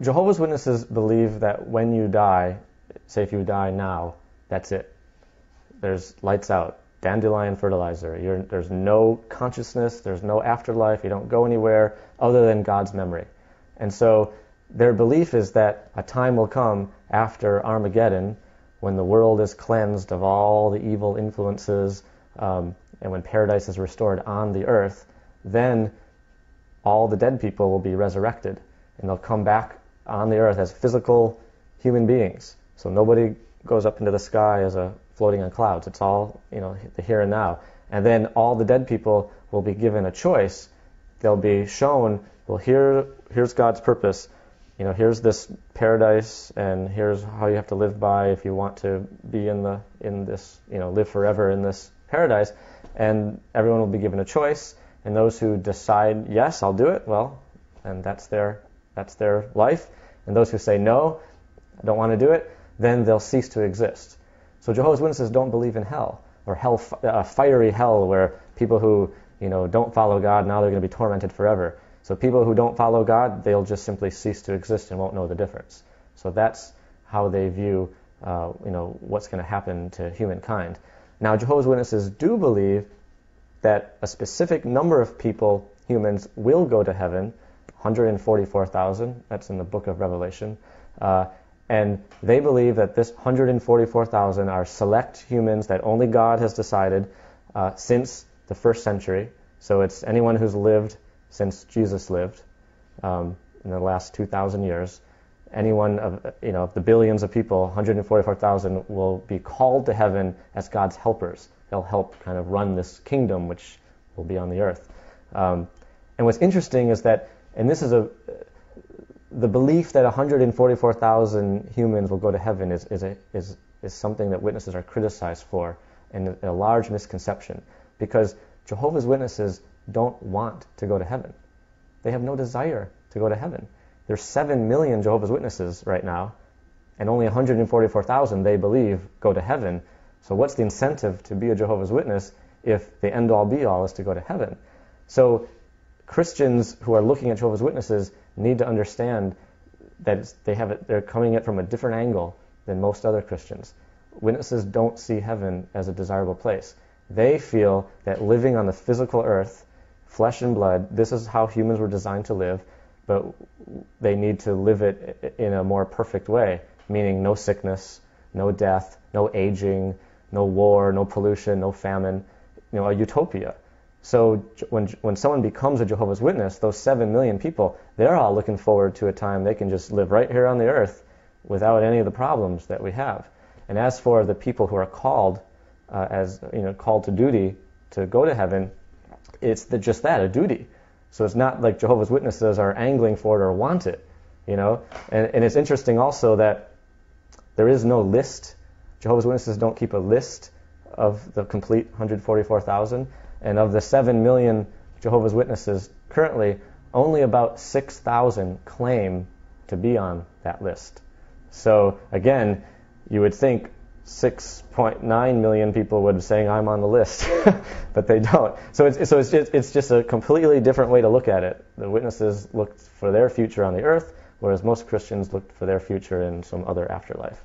Jehovah's Witnesses believe that when you die, say if you die now, that's it. There's lights out, dandelion fertilizer. There's no consciousness, there's no afterlife, you don't go anywhere other than God's memory. And so their belief is that a time will come after Armageddon when the world is cleansed of all the evil influences, and when paradise is restored on the earth, then all the dead people will be resurrected, and they'll come back on the earth as physical human beings. So nobody goes up into the sky as a floating on clouds. It's all, the here and now. And then all the dead people will be given a choice. They'll be shown, well, here's God's purpose. Here's this paradise, and here's how you have to live by if you want to be in this, live forever in this paradise. And everyone will be given a choice. And those who decide, yes, I'll do it, well, and that's their life. And those who say, no, I don't want to do it, then they'll cease to exist. So Jehovah's Witnesses don't believe in hell, or fiery hell, where people who don't follow God, now they're going to be tormented forever. So people who don't follow God, they'll just simply cease to exist and won't know the difference. So that's how they view what's going to happen to humankind. Now Jehovah's Witnesses do believe that a specific number of people, humans, will go to heaven, 144,000, that's in the book of Revelation, and they believe that this 144,000 are select humans that only God has decided since the first century. So it's anyone who's lived since Jesus lived in the last 2,000 years. Anyone of the billions of people, 144,000 will be called to heaven as God's helpers. They'll help kind of run this kingdom which will be on the earth. And what's interesting is that, and this is the belief that 144,000 humans will go to heaven is something that witnesses are criticized for, and a large misconception, because Jehovah's Witnesses don't want to go to heaven. They have no desire to go to heaven. There's 7 million Jehovah's Witnesses right now, and only 144,000 they believe go to heaven. So what's the incentive to be a Jehovah's Witness if the end-all be-all is to go to heaven? So Christians who are looking at Jehovah's Witnesses need to understand that they're coming at it from a different angle than most other Christians. Witnesses don't see heaven as a desirable place. They feel that living on the physical earth, flesh and blood, this is how humans were designed to live, but they need to live it in a more perfect way, meaning no sickness, no death, no aging, no war, no pollution, no famine, a utopia. So when someone becomes a Jehovah's Witness, those 7 million people, they're all looking forward to a time they can just live right here on the earth without any of the problems that we have. And as for the people who are called, called to duty to go to heaven, it's just that, a duty. So it's not like Jehovah's Witnesses are angling for it or want it, And it's interesting also that there is no list. Jehovah's Witnesses don't keep a list of the complete 144,000. And of the 7 million Jehovah's Witnesses currently, only about 6,000 claim to be on that list. So again, you would think 6.9 million people would be saying, I'm on the list, but they don't. So it's just a completely different way to look at it. The witnesses looked for their future on the earth, whereas most Christians looked for their future in some other afterlife.